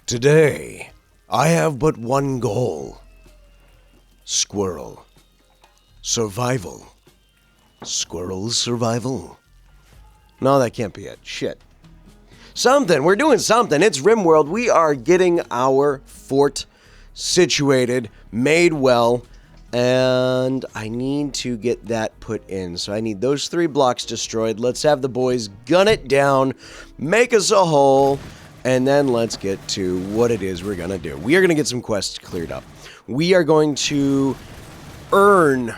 Today, I have but one goal. Squirrel. Survival. Squirrel survival? No, that can't be it. Shit. Something. We're doing something. It's Rimworld. We are getting our fort situated, made well, and I need to get that put in. So I need those 3 blocks destroyed. Let's have the boys gun it down, make us a hole, and then let's get to what it is we're going to do. We are going to get some quests cleared up. We are going to earn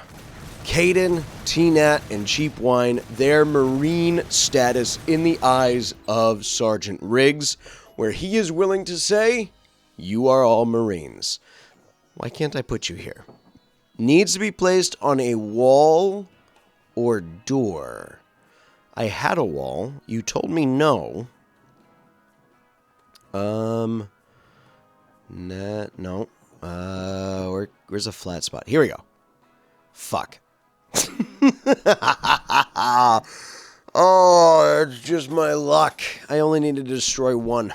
Caden, T-Nat, and Cheap Wine their Marine status in the eyes of Sergeant Riggs, where he is willing to say, you are all Marines. Why can't I put you here? Needs to be placed on a wall or door. I had a wall. You told me no. No. Where's a flat spot? Here we go. Fuck. Oh, it's just my luck. I only need to destroy 1.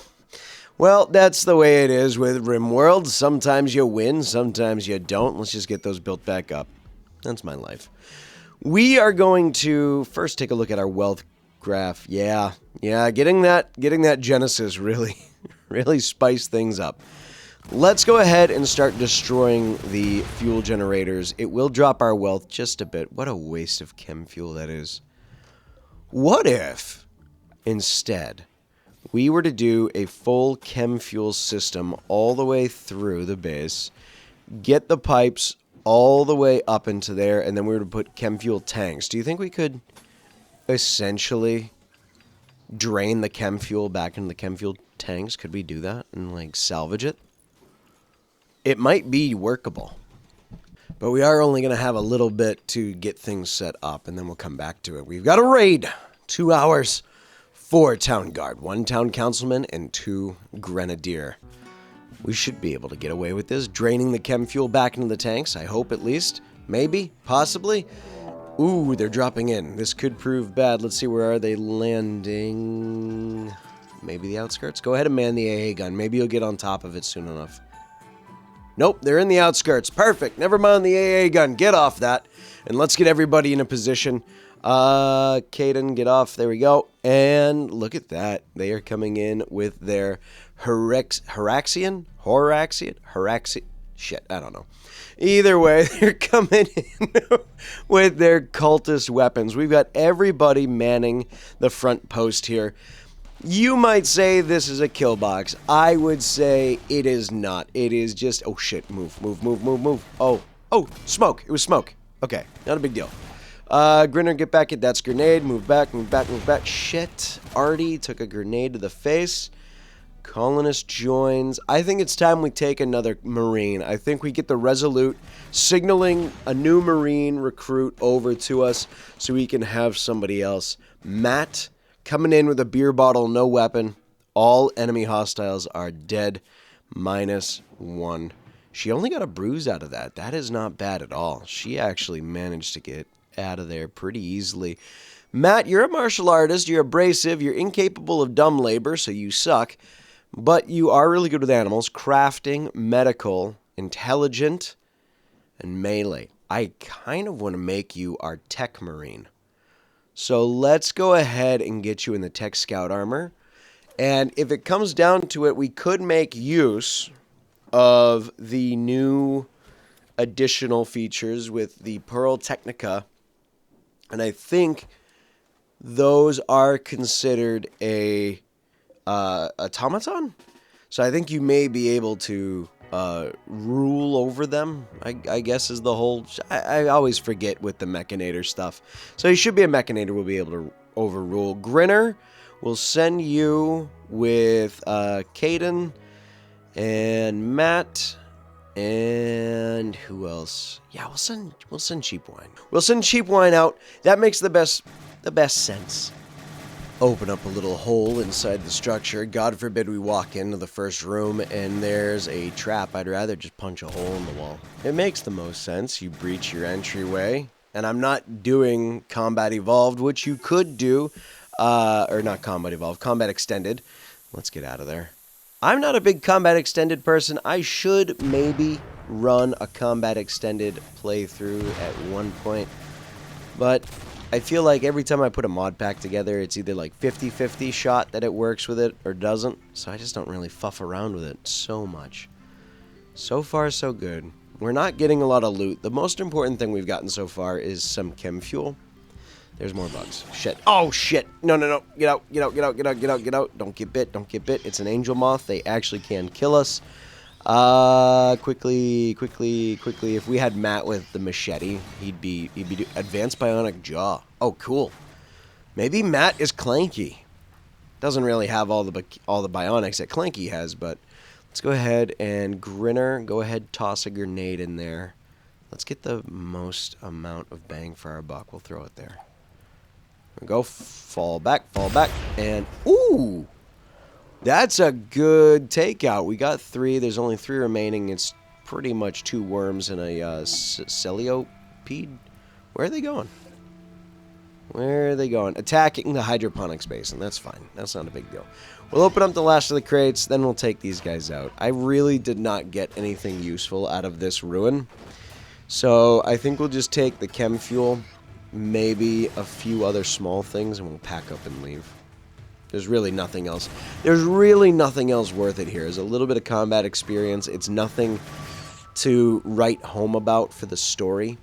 Well, that's the way it is with Rimworld. Sometimes you win, sometimes you don't. Let's just get those built back up. That's my life. We are going to first take a look at our wealth graph. Yeah, getting that Genesis really spiced things up. Let's go ahead and start destroying the fuel generators. It will drop our wealth just a bit. What a waste of chem fuel that is. What if, instead, we were to do a full chem fuel system all the way through the base, get the pipes all the way up into there, and then we were to put chem fuel tanks? Do you think we could essentially drain the chem fuel back into the chem fuel tanks? Could we do that and, like, salvage it? It might be workable, but we are only going to have a little bit to get things set up, and then we'll come back to it. We've got a raid, 2 hours, 4 town guard, 1 town councilman, and 2 grenadier. We should be able to get away with this, draining the chem fuel back into the tanks, I hope at least. Maybe, possibly. Ooh, they're dropping in. This could prove bad. Let's see, where are they landing? Maybe the outskirts? Go ahead and man the AA gun. Maybe you'll get on top of it soon enough. Nope, they're in the outskirts. Perfect. Never mind the AA gun. Get off that. And let's get everybody in a position. Caden, get off. There we go. And look at that. They are coming in with their Horaxian? Shit, I don't know. Either way, they're coming in with their cultist weapons. We've got everybody manning the front post here. You might say this is a kill box. I would say it is not. It is just... Oh, shit. Move. Oh, smoke. It was smoke. Okay, not a big deal. Grinner, get back. That's grenade. Move back. Shit. Artie took a grenade to the face. Colonist joins. I think it's time we take another Marine. I think we get the Resolute signaling a new Marine recruit over to us so we can have somebody else. Matt... coming in with a beer bottle, no weapon. All enemy hostiles are dead. -1. She only got a bruise out of that. That is not bad at all. She actually managed to get out of there pretty easily. Matt, you're a martial artist. You're abrasive. You're incapable of dumb labor, so you suck. But you are really good with animals. Crafting, medical, intelligent, and melee. I kind of want to make you our tech marine. So let's go ahead and get you in the Tech Scout armor. And if it comes down to it, we could make use of the new additional features with the Pearl Technica. And I think those are considered a automaton. So I think you may be able to rule over them, I guess is the whole... I always forget with the Mechanator stuff. So you should be a Mechanator. We'll be able to overrule. Grinner, we'll send you with Caden and Matt. And who else? Yeah, we'll send Cheap Wine. We'll send Cheap Wine out. That makes the best sense. Open up a little hole inside the structure. God forbid we walk into the first room and there's a trap. I'd rather just punch a hole in the wall. It makes the most sense. You breach your entryway. And I'm not doing Combat Evolved, which you could do. Or not Combat Evolved, Combat Extended. Let's get out of there. I'm not a big combat extended person. I should maybe run a combat extended playthrough at one point. But I feel like every time I put a mod pack together, it's either like 50-50 shot that it works with it or doesn't. So I just don't really fuff around with it so much. So far, so good. We're not getting a lot of loot. The most important thing we've gotten so far is some chem fuel. There's more bugs. Shit. Oh, shit. No, no, no. Get out, get out, get out, get out, get out, get out. Don't get bit, don't get bit. It's an angel moth. They actually can kill us. Quickly. If we had Matt with the machete, he'd be advanced bionic jaw. Oh, cool. Maybe Matt is Clanky. Doesn't really have all the bionics that Clanky has, but let's go ahead and Grinner. Go ahead, toss a grenade in there. Let's get the most amount of bang for our buck. We'll throw it there. We'll go fall back, and ooh! That's a good takeout. We got 3. There's only 3 remaining. It's pretty much 2 worms and a celiopede. Where are they going? Where are they going? Attacking the hydroponics basin. That's fine. That's not a big deal. We'll open up the last of the crates, then we'll take these guys out. I really did not get anything useful out of this ruin. So I think we'll just take the chem fuel, maybe a few other small things, and we'll pack up and leave. There's really nothing else. There's really nothing else worth it here. There's a little bit of combat experience. It's nothing to write home about for the story.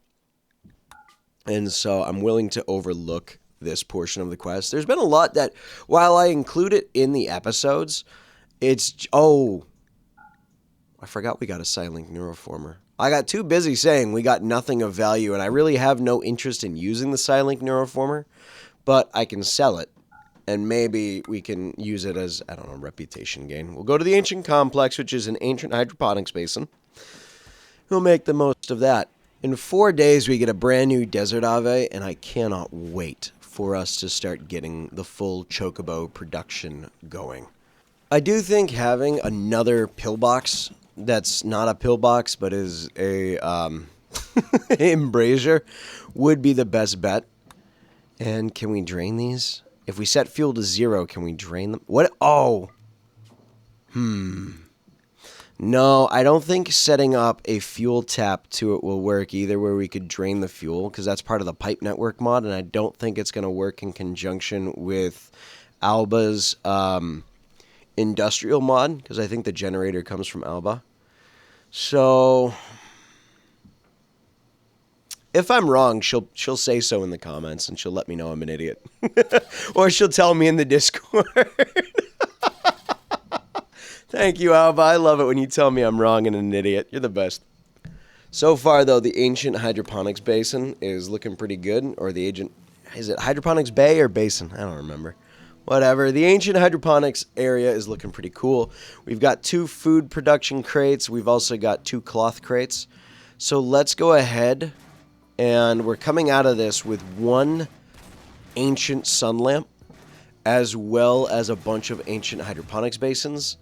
And so I'm willing to overlook this portion of the quest. There's been a lot that, while I include it in the episodes, it's... Oh, I forgot we got a Silent Neuroformer. I got too busy saying we got nothing of value, and I really have no interest in using the Silent Neuroformer, but I can sell it. And maybe we can use it as, I don't know, reputation gain. We'll go to the Ancient Complex, which is an ancient hydroponics basin. We'll make the most of that. In 4 days, we get a brand new Desert Ave, and I cannot wait for us to start getting the full Chocobo production going. I do think having another pillbox that's not a pillbox, but is a embrasure would be the best bet. And can we drain these? If we set fuel to 0, can we drain them? What? Oh. No, I don't think setting up a fuel tap to it will work either, where we could drain the fuel, because that's part of the pipe network mod, and I don't think it's going to work in conjunction with AOBA's industrial mod, because I think the generator comes from AOBA. So... if I'm wrong, she'll say so in the comments, and she'll let me know I'm an idiot. Or she'll tell me in the Discord. Thank you, Alba. I love it when you tell me I'm wrong and an idiot. You're the best. So far, though, the Ancient Hydroponics Basin is looking pretty good. Or the Ancient... Is it Hydroponics Bay or Basin? I don't remember. Whatever. The Ancient Hydroponics area is looking pretty cool. We've got 2 food production crates. We've also got 2 cloth crates. So let's go ahead... And we're coming out of this with 1 ancient sun lamp, as well as a bunch of ancient hydroponics basins.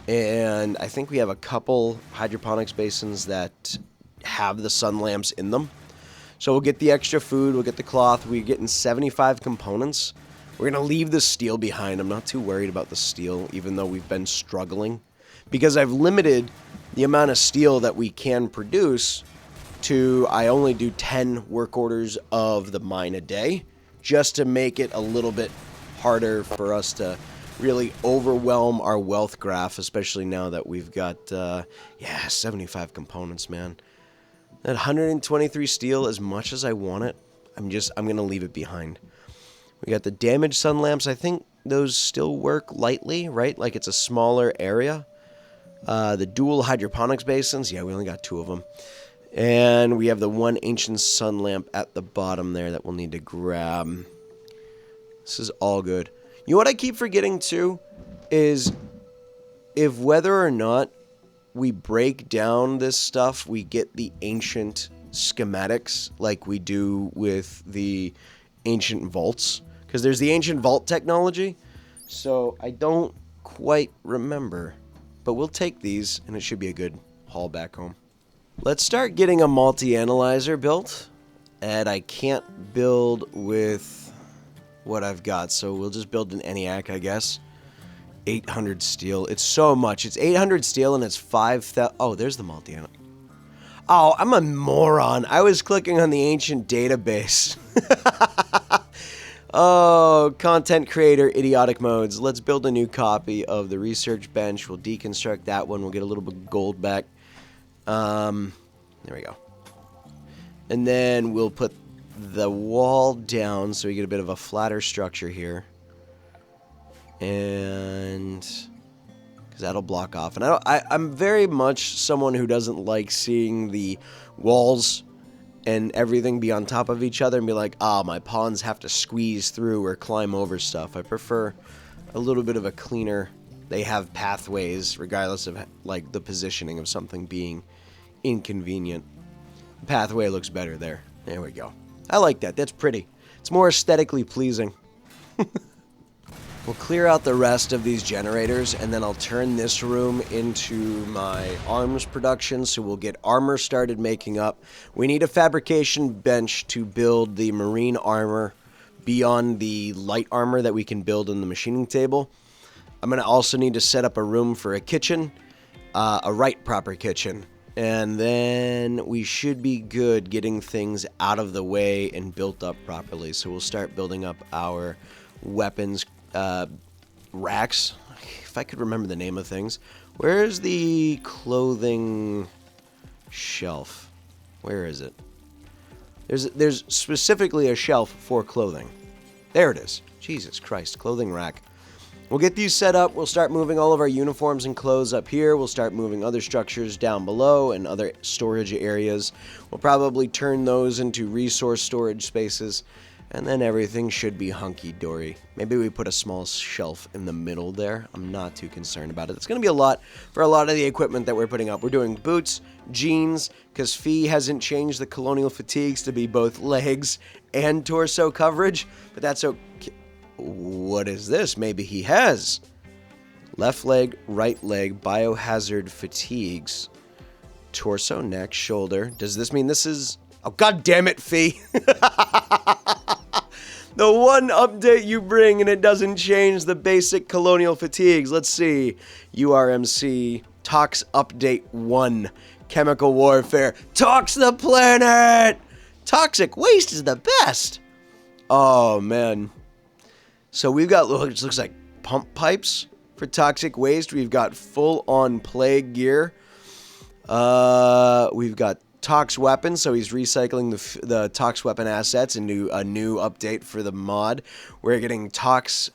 And I think we have a couple hydroponics basins that have the sun lamps in them. So we'll get the extra food, we'll get the cloth, we're getting 75 components. We're going to leave the steel behind. I'm not too worried about the steel, even though we've been struggling. Because I've limited the amount of steel that we can produce to, I only do 10 work orders of the mine a day, just to make it a little bit harder for us to really overwhelm our wealth graph, especially now that we've got, 75 components, man. That 123 steel, as much as I want it, I'm going to leave it behind. We got the damaged sun lamps. I think those still work lightly, right? Like it's a smaller area. The dual hydroponics basins, yeah, we only got 2 of them. And we have the 1 ancient sun lamp at the bottom there that we'll need to grab. This is all good. You know what I keep forgetting too? Is if whether or not we break down this stuff, we get the ancient schematics like we do with the ancient vaults. Because there's the ancient vault technology. So I don't quite remember. But we'll take these and it should be a good haul back home. Let's start getting a multi-analyzer built, and I can't build with what I've got, so we'll just build an ENIAC, I guess. 800 steel. It's so much. It's 800 steel and it's 5,000. Oh, there's the multi-animal. Oh, I'm a moron. I was clicking on the ancient database. Oh, content creator, idiotic modes. Let's build a new copy of the research bench. We'll deconstruct that one. We'll get a little bit of gold back. There we go. And then we'll put the wall down so we get a bit of a flatter structure here. And because that'll block off. And I'm very much someone who doesn't like seeing the walls and everything be on top of each other and be like, ah, my pawns have to squeeze through or climb over stuff. I prefer a little bit of a cleaner. They have pathways regardless of like the positioning of something being inconvenient. The pathway looks better there. There we go. I like that. That's pretty. It's more aesthetically pleasing. We'll clear out the rest of these generators, and then I'll turn this room into my arms production, so we'll get armor started making up. We need a fabrication bench to build the marine armor beyond the light armor that we can build in the machining table. I'm going to also need to set up a room for a kitchen, a right proper kitchen. And then we should be good getting things out of the way and built up properly. So we'll start building up our weapons racks. If I could remember the name of things. Where's the clothing shelf? Where is it? There's specifically a shelf for clothing. There it is. Jesus Christ, clothing rack. We'll get these set up. We'll start moving all of our uniforms and clothes up here. We'll start moving other structures down below and other storage areas. We'll probably turn those into resource storage spaces. And then everything should be hunky-dory. Maybe we put a small shelf in the middle there. I'm not too concerned about it. It's going to be a lot for a lot of the equipment that we're putting up. We're doing boots, jeans, because pphhyy hasn't changed the colonial fatigues to be both legs and torso coverage. But that's okay. What is this? Maybe he has. Left leg, right leg, biohazard fatigues. Torso, neck, shoulder. Does this mean this is... Oh, God damn it, pphhyy. The one update you bring and it doesn't change the basic colonial fatigues. Let's see. URMC. Tox update 1. Chemical warfare. Tox the planet! Toxic waste is the best. Oh, man. So we've got, it looks like pump pipes for toxic waste. We've got full-on plague gear. We've got Tox weapons, so he's recycling the Tox weapon assets into a new update for the mod. We're getting Tox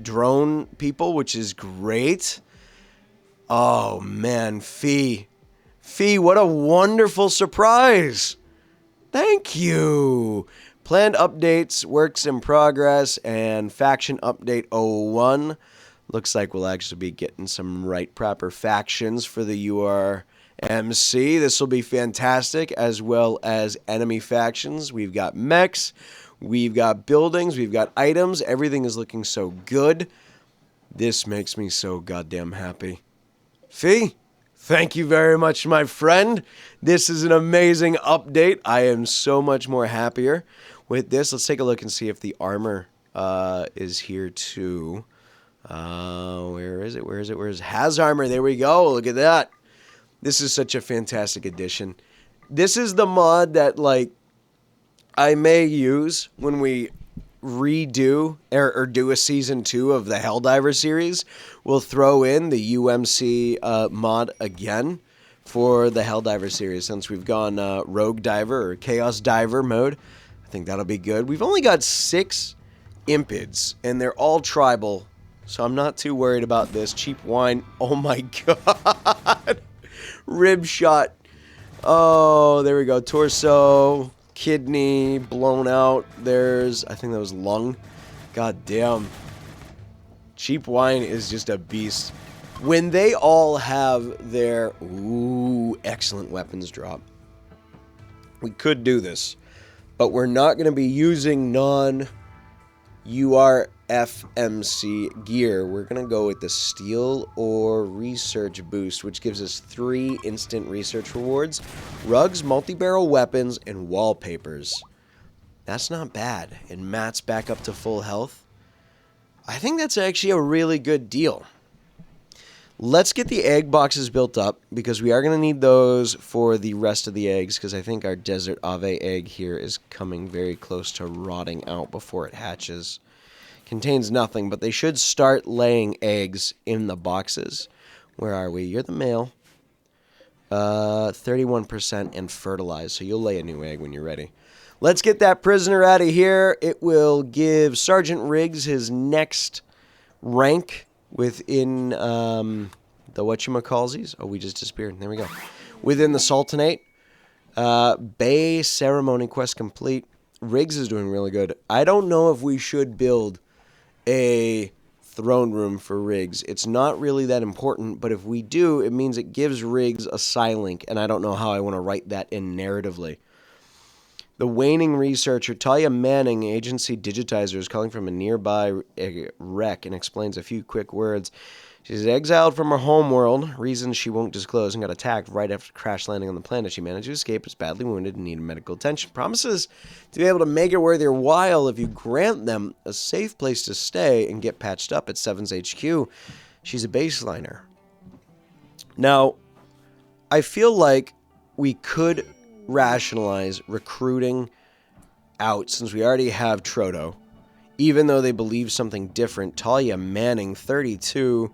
drone people, which is great. Oh man, pphhyy, what a wonderful surprise! Thank you. Planned updates, works in progress, and faction update 01. Looks like we'll actually be getting some right proper factions for the URMC. This will be fantastic, as well as enemy factions. We've got mechs, we've got buildings, we've got items. Everything is looking so good. This makes me so goddamn happy. pphhyy, thank you very much, my friend. This is an amazing update. I am so much more happier with this. Let's take a look and see if the armor is here too. Where is it? Where's has armor? There we go. Look at that. This is such a fantastic addition. This is the mod that, like, I may use when we redo or do a season 2 of the Helldiver series. We'll throw in the UMC mod again for the Helldiver series, since we've gone Rogue Diver or Chaos Diver mode. I think that'll be good. We've only got 6 impids, and they're all tribal, so I'm not too worried about this. Cheap wine. Oh my god. Rib shot. Oh, there we go. Torso, kidney, blown out. There's, I think that was lung. God damn. Cheap wine is just a beast. When they all have their, ooh, excellent weapons drop. We could do this, but we're not going to be using non-URFMC gear. We're going to go with the steel or research boost, which gives us 3 instant research rewards, rugs, multi-barrel weapons, and wallpapers. That's not bad. And Matt's back up to full health. I think that's actually a really good deal. Let's get the egg boxes built up because we are going to need those for the rest of the eggs because I think our desert ave egg here is coming very close to rotting out before it hatches. Contains nothing, but they should start laying eggs in the boxes. Where are we? You're the male. 31% and fertilized, so you'll lay a new egg when you're ready. Let's get that prisoner out of here. It will give Sergeant Riggs his next rank within the whatchamacallsies. Oh, we just disappeared. There we go. Within the Sultanate. Bay ceremony quest complete. Riggs is doing really good. I don't know if we should build a throne room for Riggs. It's not really that important, but if we do, it means it gives Riggs a Psylink, and I don't know how I want to write that in narratively. The waning researcher, Talia Manning, agency digitizer, is calling from a nearby wreck and explains a few quick words. She's exiled from her homeworld, reasons she won't disclose, and got attacked right after crash landing on the planet. She managed to escape, is badly wounded, and needed medical attention. Promises to be able to make it worth their while if you grant them a safe place to stay and get patched up at Seven's HQ. She's a baseliner. Now, I feel like we could rationalize recruiting out since we already have Troto. Even though they believe something different. Talia Manning, 32...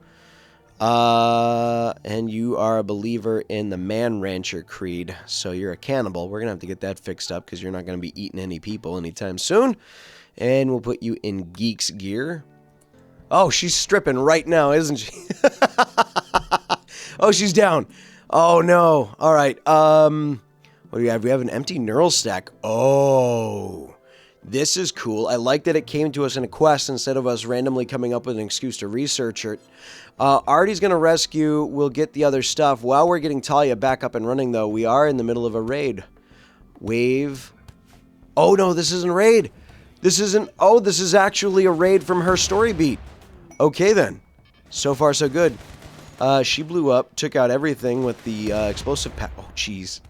and you are a believer in the Man Rancher creed, so you're a cannibal. We're going to have to get that fixed up because you're not going to be eating any people anytime soon. And we'll put you in Geek's gear. Oh, she's stripping right now, isn't she? Oh, she's down. Oh, no. All right. What do we have? We have an empty neural stack. Oh, this is cool. I like that it came to us in a quest instead of us randomly coming up with an excuse to research it. Artie's going to rescue. We'll get the other stuff. While we're getting Talia back up and running, though, we are in the middle of a raid. Wave. Oh, no, this isn't a raid. This isn't... Oh, this is actually a raid from her story beat. Okay, then. So far, so good. She blew up, took out everything with the explosive pack. Oh, jeez.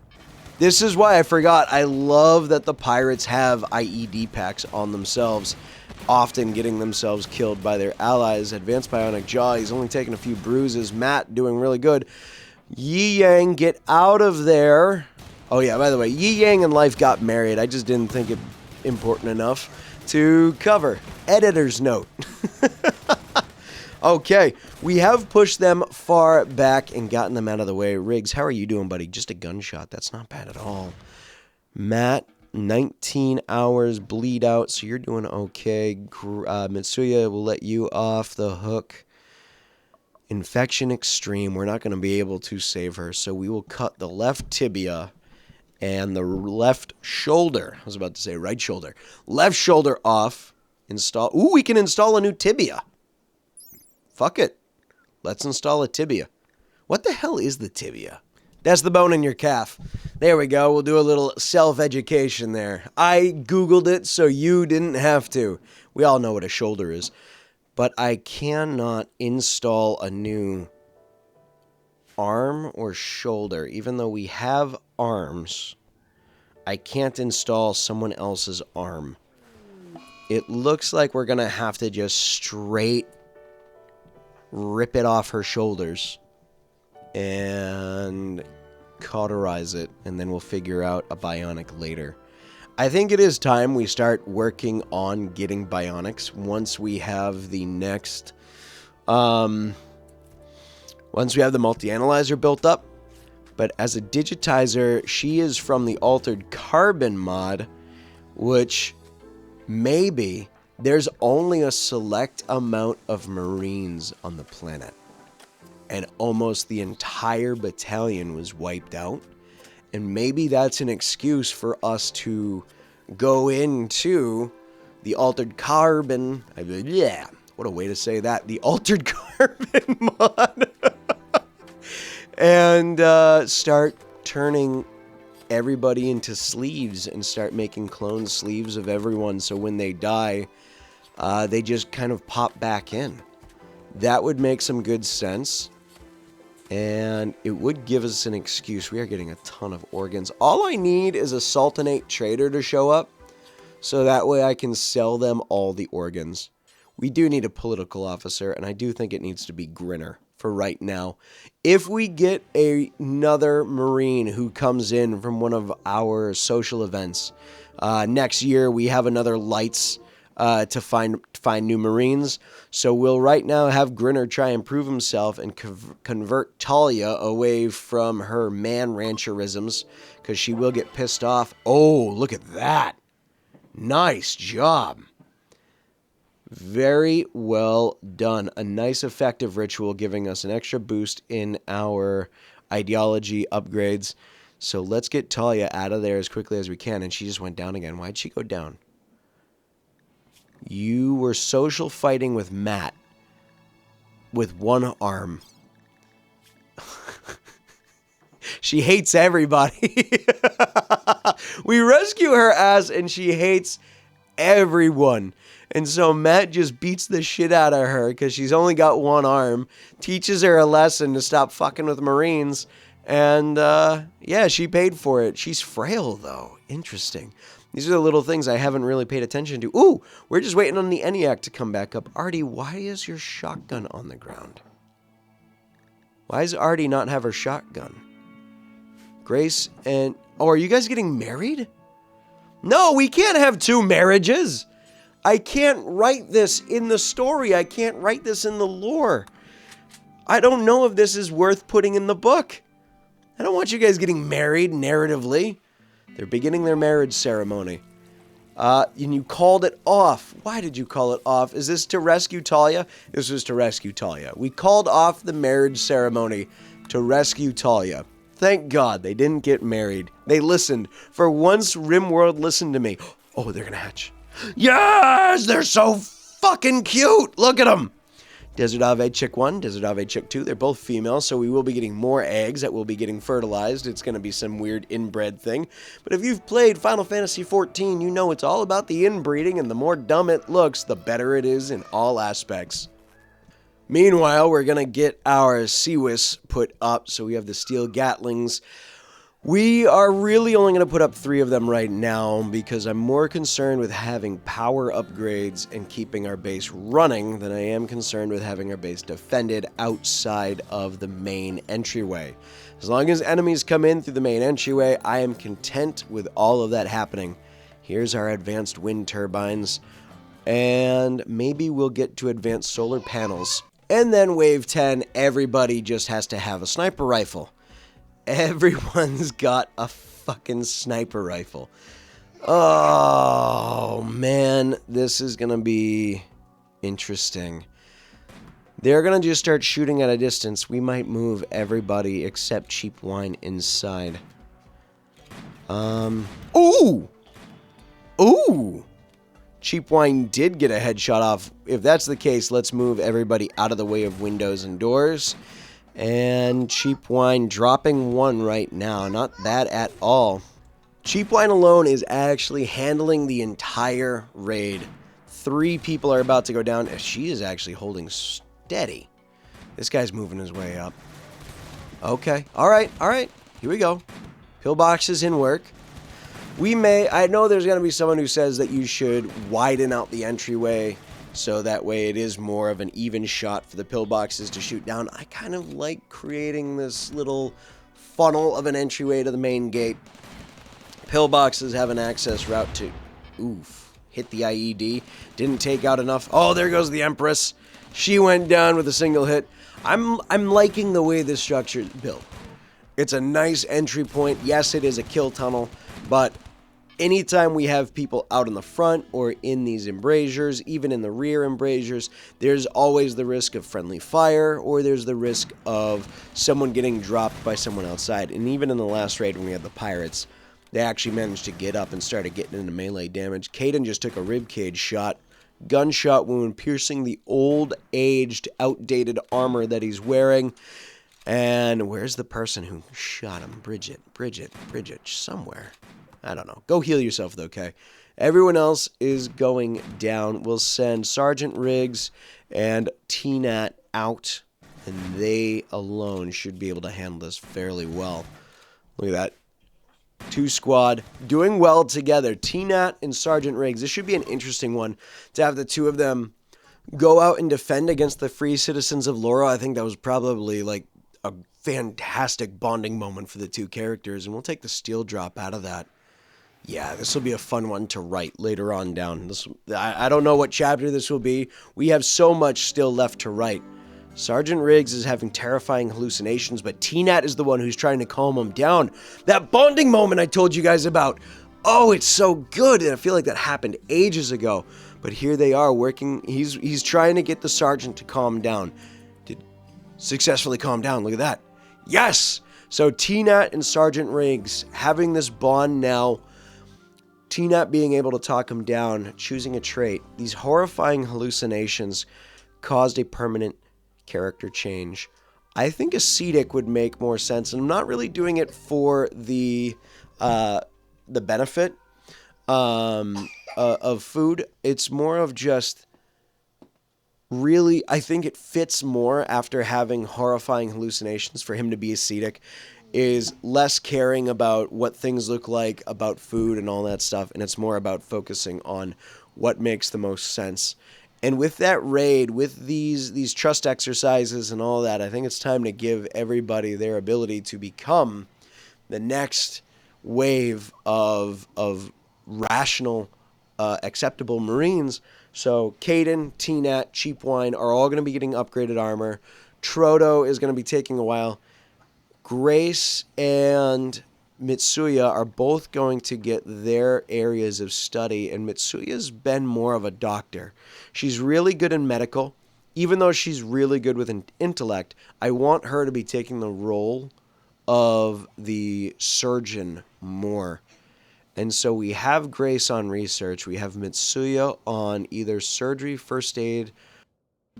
This is why I forgot. I love that the pirates have IED packs on themselves, often getting themselves killed by their allies. Advanced Bionic Jaw, he's only taking a few bruises. Matt doing really good. Yi Yang, get out of there. Oh yeah, by the way, Yi Yang and Life got married. I just didn't think it important enough to cover. Editor's note. Okay, we have pushed them far back and gotten them out of the way. Riggs, how are you doing, buddy? Just a gunshot. That's not bad at all. Matt, 19 hours bleed out, so you're doing okay. Mitsuya will let you off the hook. Infection extreme. We're not going to be able to save her, so we will cut the left tibia and the left shoulder. I was about to say right shoulder. Left shoulder off. Install. Ooh, we can install a new tibia. Fuck it. Let's install a tibia. What the hell is the tibia? That's the bone in your calf. There we go. We'll do a little self-education there. I Googled it so you didn't have to. We all know what a shoulder is. But I cannot install a new arm or shoulder. Even though we have arms, I can't install someone else's arm. It looks like we're going to have to just straight rip it off her shoulders and cauterize it, and then we'll figure out a bionic later. I think it is time we start working on getting bionics once we have the next once we have the multi-analyzer built up. But as a digitizer, she is from the Altered Carbon mod, which maybe there's only a select amount of Marines on the planet. And almost the entire battalion was wiped out. And maybe that's an excuse for us to go into the Altered Carbon. Yeah, what a way to say that. The Altered Carbon mod. And start turning everybody into sleeves and start making clone sleeves of everyone. So when they die, they just kind of pop back in. That would make some good sense. And it would give us an excuse. We are getting a ton of organs. All I need is a Sultanate trader to show up. So that way I can sell them all the organs. We do need a political officer, and I do think it needs to be Grinner for right now. If we get another Marine who comes in from one of our social events, next year we have another Lights to find new Marines. So we'll right now have Grinner try and prove himself and convert Talia away from her man-rancherisms, because she will get pissed off. Oh, look at that. Nice job. Very well done. A nice effective ritual giving us an extra boost in our ideology upgrades. So let's get Talia out of there as quickly as we can. And she just went down again. Why'd she go down? You were social fighting with Matt with one arm. She hates everybody. We rescue her ass and she hates everyone. And so Matt just beats the shit out of her because she's only got one arm, teaches her a lesson to stop fucking with Marines, and yeah, she paid for it. She's frail, though. Interesting. These are the little things I haven't really paid attention to. Ooh, we're just waiting on the ENIAC to come back up. Artie, why is your shotgun on the ground? Why does Artie not have her shotgun? Grace and... Oh, are you guys getting married? No, we can't have two marriages. I can't write this in the story. I can't write this in the lore. I don't know if this is worth putting in the book. I don't want you guys getting married narratively. They're beginning their marriage ceremony. And you called it off. Why did you call it off? Is this to rescue Talia? This was to rescue Talia. We called off the marriage ceremony to rescue Talia. Thank God they didn't get married. They listened. For once, Rimworld listened to me. Oh, they're going to hatch. Yes! They're so fucking cute! Look at them! Desert Ave Chick 1, Desert Ave Chick 2, they're both female, so we will be getting more eggs that will be getting fertilized. It's going to be some weird inbred thing. But if you've played Final Fantasy XIV, you know it's all about the inbreeding, and the more dumb it looks, the better it is in all aspects. Meanwhile, we're going to get our CWIS put up, so we have the Steel Gatlings. We are really only going to put up 3 of them right now because I'm more concerned with having power upgrades and keeping our base running than I am concerned with having our base defended outside of the main entryway. As long as enemies come in through the main entryway, I am content with all of that happening. Here's our advanced wind turbines, and maybe we'll get to advanced solar panels. And then wave 10, everybody just has to have a sniper rifle. Everyone's got a fucking sniper rifle. Oh, man. This is going to be interesting. They're going to just start shooting at a distance. We might move everybody except Cheap Wine inside. Ooh! Ooh! Cheap Wine did get a headshot off. If that's the case, let's move everybody out of the way of windows and doors. And Cheap Wine dropping 1 right now. Not bad at all. Cheap Wine alone is actually handling the entire raid. 3 people are about to go down. She is actually holding steady. This guy's moving his way up. Okay. Alright. Here we go. Pillboxes in work. I know there's going to be someone who says that you should widen out the entryway so that way it is more of an even shot for the pillboxes to shoot down. I kind of like creating this little funnel of an entryway to the main gate. Pillboxes have an access route to... Oof. Hit the IED. Didn't take out enough. Oh, there goes the Empress. She went down with a single hit. I'm liking the way this structure is built. It's a nice entry point. Yes, it is a kill tunnel, but anytime we have people out in the front or in these embrasures, even in the rear embrasures, there's always the risk of friendly fire or there's the risk of someone getting dropped by someone outside. And even in the last raid when we had the pirates, they actually managed to get up and started getting into melee damage. Caden just took a ribcage shot, gunshot wound, piercing the old, aged, outdated armor that he's wearing. And where's the person who shot him? Bridget, somewhere. I don't know. Go heal yourself, though, okay? Everyone else is going down. We'll send Sergeant Riggs and T-Nat out, and they alone should be able to handle this fairly well. Look at that. 2 squad doing well together. T-Nat and Sergeant Riggs. This should be an interesting one to have the 2 of them go out and defend against the free citizens of Laura. I think that was probably like a fantastic bonding moment for the two characters, and we'll take the steel drop out of that. Yeah, this will be a fun one to write later on down. I don't know what chapter this will be. We have so much still left to write. Sergeant Riggs is having terrifying hallucinations, but T-Nat is the one who's trying to calm him down. That bonding moment I told you guys about. Oh, it's so good, and I feel like that happened ages ago. But here they are working. He's trying to get the sergeant to calm down. Did successfully calm down. Look at that. Yes! So T-Nat and Sergeant Riggs having this bond now. T-Nat being able to talk him down, choosing a trait. These horrifying hallucinations caused a permanent character change. I think ascetic would make more sense, and I'm not really doing it for the benefit of food. It's more of just really, I think it fits more after having horrifying hallucinations for him to be ascetic, is less caring about what things look like, about food and all that stuff, and it's more about focusing on what makes the most sense. And with that raid, with these trust exercises and all that, I think it's time to give everybody their ability to become the next wave of rational, acceptable Marines. So Caden, T-Nat, Cheap Wine are all going to be getting upgraded armor. Trodo is going to be taking a while. Grace and Mitsuya are both going to get their areas of study, and Mitsuya's been more of a doctor. She's really good in medical. Even though she's really good with intellect, I want her to be taking the role of the surgeon more. And so we have Grace on research. We have Mitsuya on either surgery, first aid.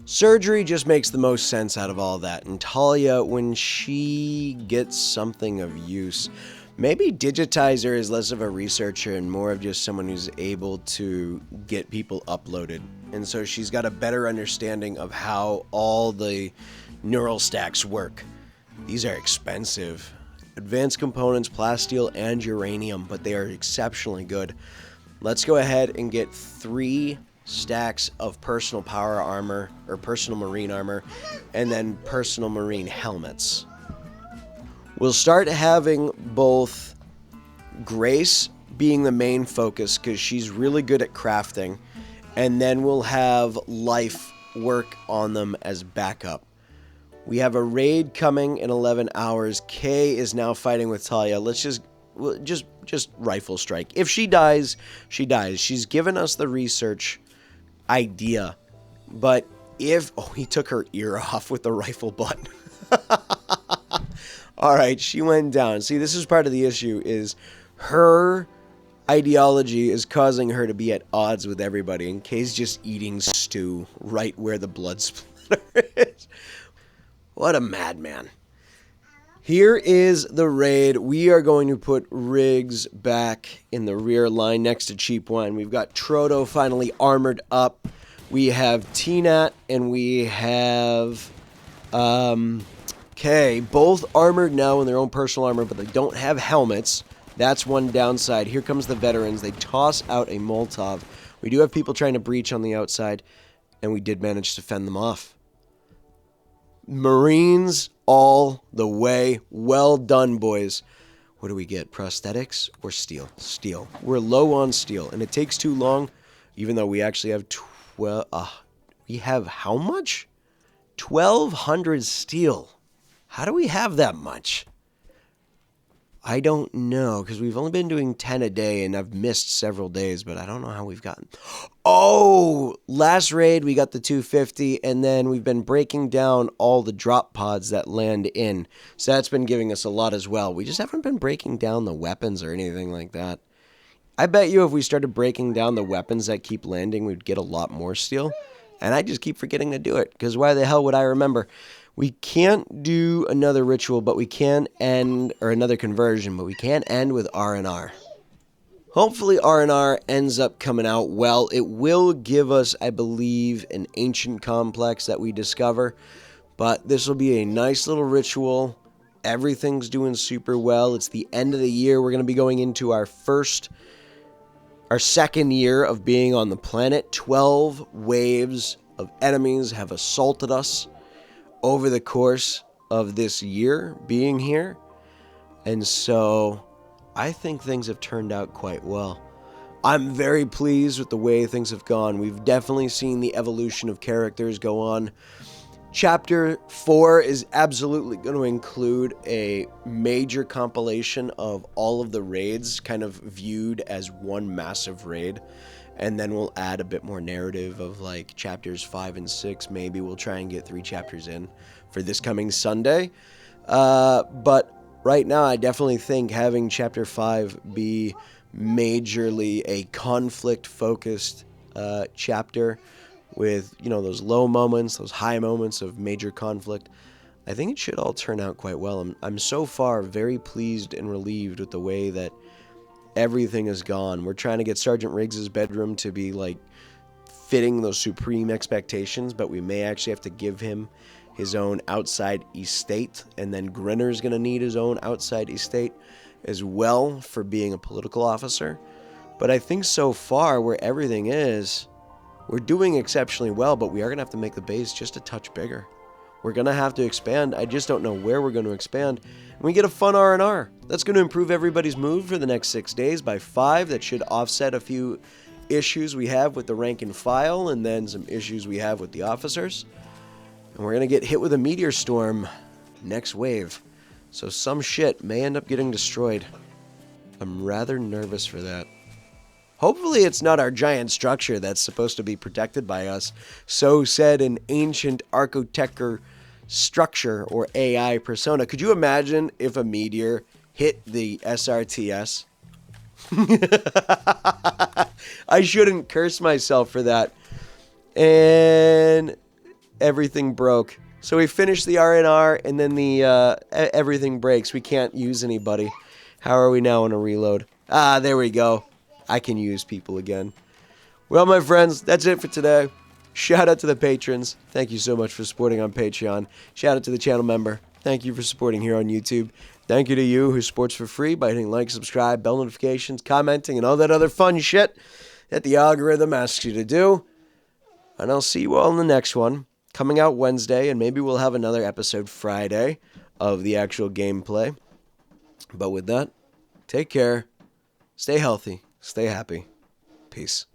Surgery just makes the most sense out of all that. And Talia, when she gets something of use, maybe Digitizer is less of a researcher and more of just someone who's able to get people uploaded. And so she's got a better understanding of how all the neural stacks work. These are expensive. Advanced components, plasteel, and uranium, but they are exceptionally good. Let's go ahead and get 3 stacks of personal power armor, or personal marine armor, and then personal marine helmets. We'll start having both Grace being the main focus because she's really good at crafting, and then we'll have Life work on them as backup. We have a raid coming in 11 hours. Kay is now fighting with Talia. Let's just rifle strike. If she dies, she dies. She's given us the research idea, but if he took her ear off with the rifle butt. All right, she went down. See, this is part of the issue, is her ideology is causing her to be at odds with everybody, and Kay's just eating stew right where the blood splatter is. What a madman. Here is the raid. We are going to put Riggs back in the rear line next to Cheap Wine. We've got Trodo finally armored up. We have T-Nat and we have Kay, both armored now in their own personal armor, but they don't have helmets. That's one downside. Here comes the veterans. They toss out a Molotov. We do have people trying to breach on the outside, and we did manage to fend them off. Marines all the way. Well done, boys. What do we get? Prosthetics or steel? Steel. We're low on steel, and it takes too long, even though we actually have 12... we have how much? 1,200 steel. How do we have that much? I don't know, because we've only been doing 10 a day, and I've missed several days, but I don't know how we've gotten... Oh! Last raid, we got the 250, and then we've been breaking down all the drop pods that land in. So that's been giving us a lot as well. We just haven't been breaking down the weapons or anything like that. I bet you if we started breaking down the weapons that keep landing, we'd get a lot more steel. And I just keep forgetting to do it, because why the hell would I remember? We can't do another ritual, but we can end, or another conversion, but we can end with R&R. Hopefully R&R ends up coming out well. It will give us, I believe, an ancient complex that we discover, but this will be a nice little ritual. Everything's doing super well. It's the end of the year. We're going to be going into our second year of being on the planet. 12 waves of enemies have assaulted us over the course of this year being here. And so I think things have turned out quite well. I'm very pleased with the way things have gone. We've definitely seen the evolution of characters go on. Chapter 4 is absolutely going to include a major compilation of all of the raids, kind of viewed as one massive raid. And then we'll add a bit more narrative of like chapters 5 and 6. Maybe we'll try and get 3 chapters in for this coming Sunday. But right now, I definitely think having chapter 5 be majorly a conflict-focused chapter with, those low moments, those high moments of major conflict, I think it should all turn out quite well. I'm so far very pleased and relieved with the way that everything is gone. We're trying to get Sergeant Riggs's bedroom to be like fitting those supreme expectations, but we may actually have to give him his own outside estate, and then Grinner's going to need his own outside estate as well for being a political officer. But I think so far where everything is, we're doing exceptionally well, but we are going to have to make the base just a touch bigger. We're going to have to expand. I just don't know where we're going to expand. And we get a fun R&R. That's going to improve everybody's mood for the next 6 days by 5. That should offset a few issues we have with the rank and file, and then some issues we have with the officers. And we're going to get hit with a meteor storm next wave. So some shit may end up getting destroyed. I'm rather nervous for that. Hopefully it's not our giant structure that's supposed to be protected by us. So said an ancient architecture structure or AI persona. Could you imagine if a meteor hit the SRTS? I shouldn't curse myself for that. And everything broke. So we finished the R&R, and then the everything breaks. We can't use anybody. How are we now on a reload? There we go. I can use people again. Well, my friends, that's it for today. Shout out to the patrons. Thank you so much for supporting on Patreon. Shout out to the channel member. Thank you for supporting here on YouTube. Thank you to you who supports for free by hitting like, subscribe, bell notifications, commenting, and all that other fun shit that the algorithm asks you to do. And I'll see you all in the next one, coming out Wednesday, and maybe we'll have another episode Friday of the actual gameplay. But with that, take care, stay healthy, stay happy. Peace.